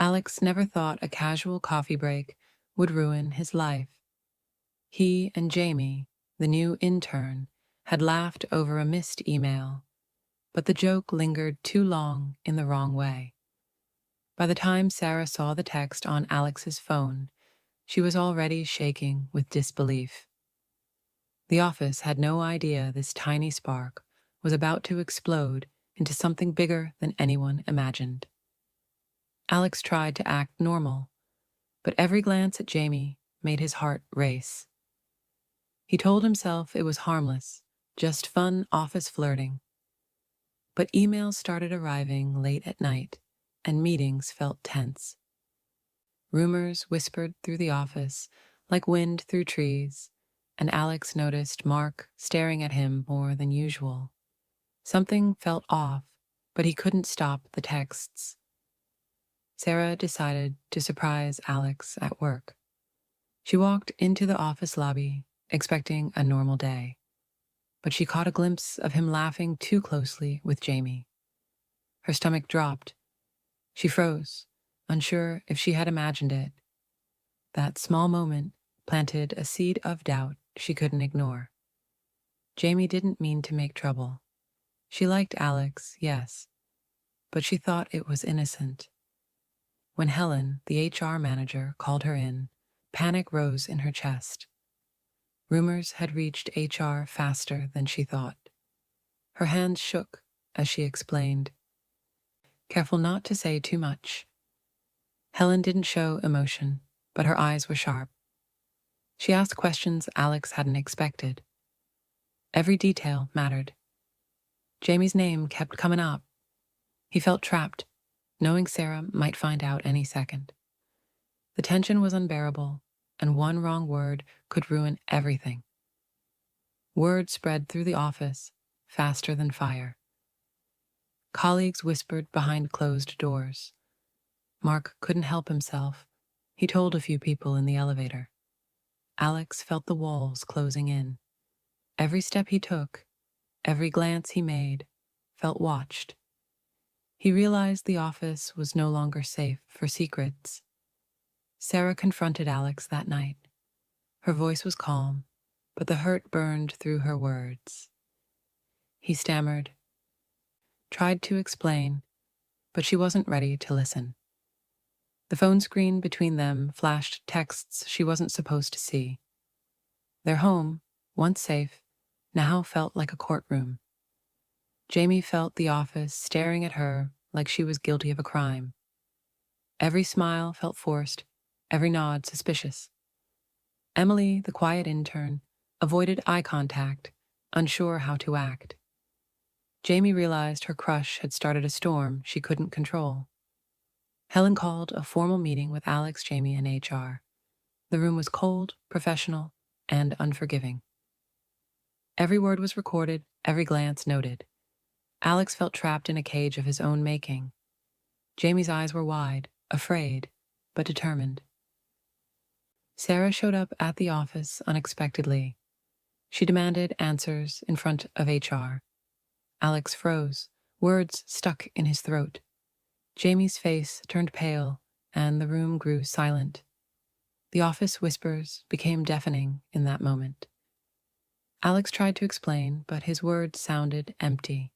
Alex never thought a casual coffee break would ruin his life. He and Jamie, the new intern, had laughed over a missed email, but the joke lingered too long in the wrong way. By the time Sarah saw the text on Alex's phone, she was already shaking with disbelief. The office had no idea this tiny spark was about to explode into something bigger than anyone imagined. Alex tried to act normal, but every glance at Jamie made his heart race. He told himself it was harmless, just fun office flirting. But emails started arriving late at night, and meetings felt tense. Rumors whispered through the office like wind through trees, and Alex noticed Mark staring at him more than usual. Something felt off, but he couldn't stop the texts. Sarah decided to surprise Alex at work. She walked into the office lobby, expecting a normal day, but she caught a glimpse of him laughing too closely with Jamie. Her stomach dropped. She froze, unsure if she had imagined it. That small moment planted a seed of doubt she couldn't ignore. Jamie didn't mean to make trouble. She liked Alex, yes, but she thought it was innocent. When Helen, the HR manager, called her in, panic rose in her chest. Rumors had reached HR faster than she thought. Her hands shook as she explained, careful not to say too much. Helen didn't show emotion, but her eyes were sharp. She asked questions Alex hadn't expected. Every detail mattered. Jamie's name kept coming up. He felt trapped, knowing Sarah might find out any second. The tension was unbearable, and one wrong word could ruin everything. Word spread through the office, faster than fire. Colleagues whispered behind closed doors. Mark couldn't help himself. He told a few people in the elevator. Alex felt the walls closing in. Every step he took, every glance he made, felt watched. He realized the office was no longer safe for secrets. Sarah confronted Alex that night. Her voice was calm, but the hurt burned through her words. He stammered, tried to explain, but she wasn't ready to listen. The phone screen between them flashed texts she wasn't supposed to see. Their home, once safe, now felt like a courtroom. Jamie felt the office staring at her like she was guilty of a crime. Every smile felt forced, every nod suspicious. Emily, the quiet intern, avoided eye contact, unsure how to act. Jamie realized her crush had started a storm she couldn't control. Helen called a formal meeting with Alex, Jamie, and HR. The room was cold, professional, and unforgiving. Every word was recorded, every glance noted. Alex felt trapped in a cage of his own making. Jamie's eyes were wide, afraid, but determined. Sarah showed up at the office unexpectedly. She demanded answers in front of HR. Alex froze, words stuck in his throat. Jamie's face turned pale, and the room grew silent. The office whispers became deafening in that moment. Alex tried to explain, but his words sounded empty.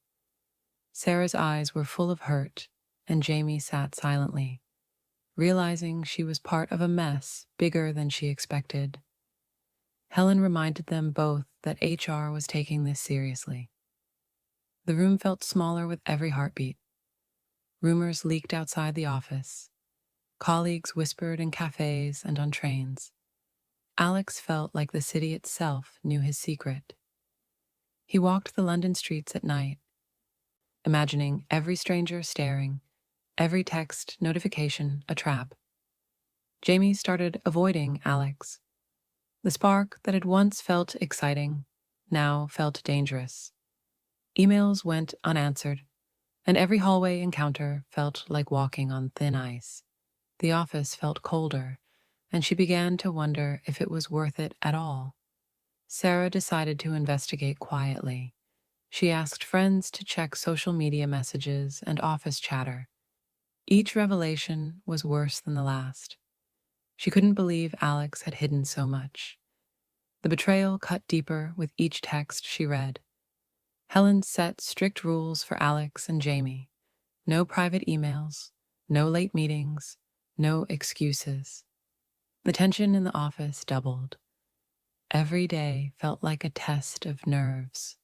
Sarah's eyes were full of hurt, and Jamie sat silently, realizing she was part of a mess bigger than she expected. Helen reminded them both that HR was taking this seriously. The room felt smaller with every heartbeat. Rumors leaked outside the office. Colleagues whispered in cafes and on trains. Alex felt like the city itself knew his secret. He walked the London streets at night, imagining every stranger staring, every text notification a trap. Jamie started avoiding Alex. The spark that had once felt exciting now felt dangerous. Emails went unanswered, and every hallway encounter felt like walking on thin ice. The office felt colder, and she began to wonder if it was worth it at all. Sarah decided to investigate quietly. She asked friends to check social media messages and office chatter. Each revelation was worse than the last. She couldn't believe Alex had hidden so much. The betrayal cut deeper with each text she read. Helen set strict rules for Alex and Jamie. No private emails, no late meetings, no excuses. The tension in the office doubled. Every day felt like a test of nerves.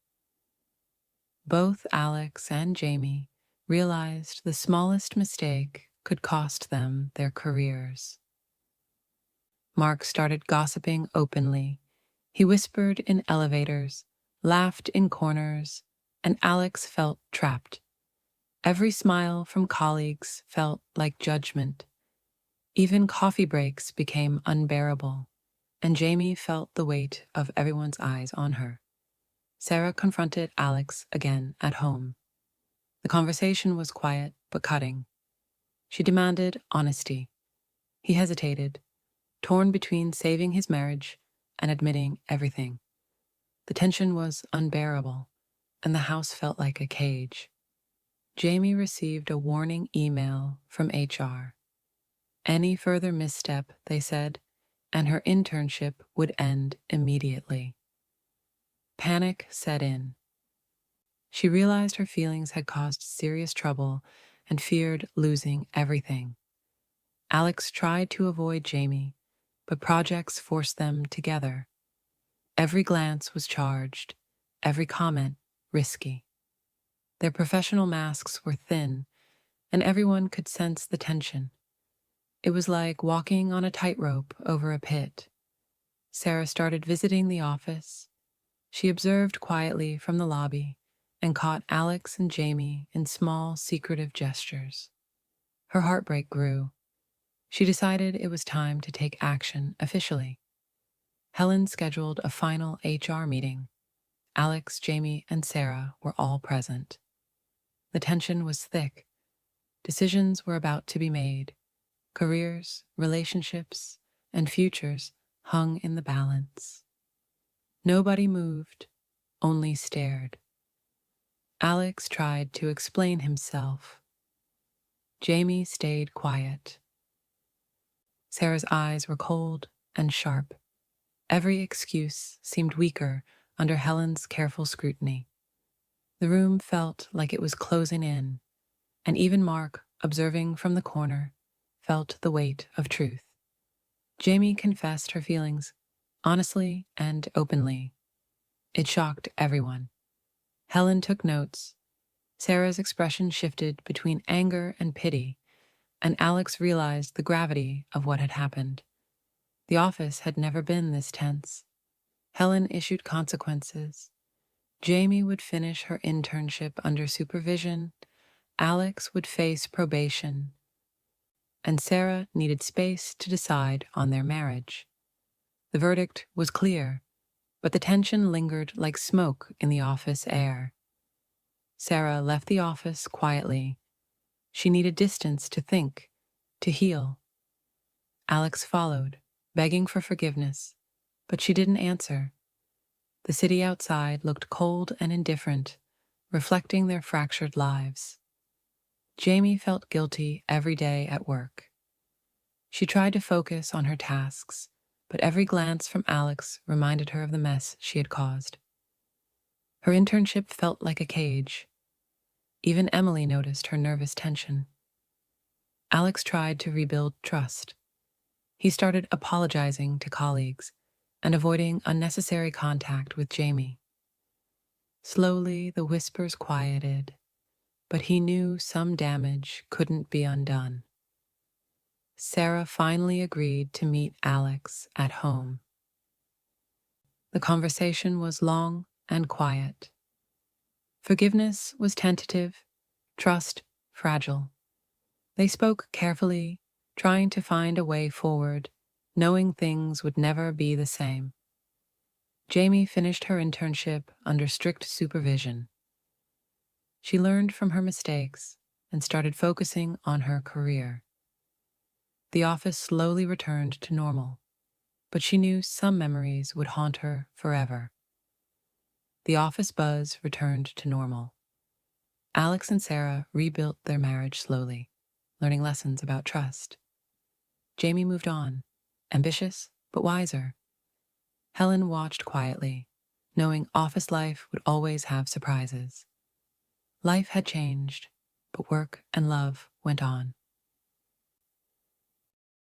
Both Alex and Jamie realized the smallest mistake could cost them their careers. Mark started gossiping openly. He whispered in elevators, laughed in corners, and Alex felt trapped. Every smile from colleagues felt like judgment. Even coffee breaks became unbearable, and Jamie felt the weight of everyone's eyes on her. Sarah confronted Alex again at home. The conversation was quiet but cutting. She demanded honesty. He hesitated, torn between saving his marriage and admitting everything. The tension was unbearable, and the house felt like a cage. Jamie received a warning email from HR. Any further misstep, they said, and her internship would end immediately. Panic set in. She realized her feelings had caused serious trouble and feared losing everything. Alex tried to avoid Jamie, but projects forced them together. Every glance was charged, every comment risky. Their professional masks were thin, and everyone could sense the tension. It was like walking on a tightrope over a pit. Sarah started visiting the office. She observed quietly from the lobby and caught Alex and Jamie in small, secretive gestures. Her heartbreak grew. She decided it was time to take action officially. Helen scheduled a final HR meeting. Alex, Jamie, and Sarah were all present. The tension was thick. Decisions were about to be made. Careers, relationships, and futures hung in the balance. Nobody moved, only stared. Alex tried to explain himself. Jamie stayed quiet. Sarah's eyes were cold and sharp. Every excuse seemed weaker under Helen's careful scrutiny. The room felt like it was closing in, and even Mark, observing from the corner, felt the weight of truth. Jamie confessed her feelings, honestly and openly. It shocked everyone. Helen took notes. Sarah's expression shifted between anger and pity, and Alex realized the gravity of what had happened. The office had never been this tense. Helen issued consequences. Jamie would finish her internship under supervision. Alex would face probation. And Sarah needed space to decide on their marriage. The verdict was clear, but the tension lingered like smoke in the office air. Sarah left the office quietly. She needed distance to think, to heal. Alex followed, begging for forgiveness, but she didn't answer. The city outside looked cold and indifferent, reflecting their fractured lives. Jamie felt guilty every day at work. She tried to focus on her tasks, but every glance from Alex reminded her of the mess she had caused. Her internship felt like a cage. Even Emily noticed her nervous tension. Alex tried to rebuild trust. He started apologizing to colleagues and avoiding unnecessary contact with Jamie. Slowly, the whispers quieted, but he knew some damage couldn't be undone. Sarah finally agreed to meet Alex at home. The conversation was long and quiet. Forgiveness was tentative, trust fragile. They spoke carefully, trying to find a way forward, knowing things would never be the same. Jamie finished her internship under strict supervision. She learned from her mistakes and started focusing on her career. The office slowly returned to normal, but she knew some memories would haunt her forever. The office buzz returned to normal. Alex and Sarah rebuilt their marriage slowly. learning lessons about trust. Jamie moved on, ambitious but wiser. Helen watched quietly, knowing office life would always have surprises. Life had changed, but work and love went on.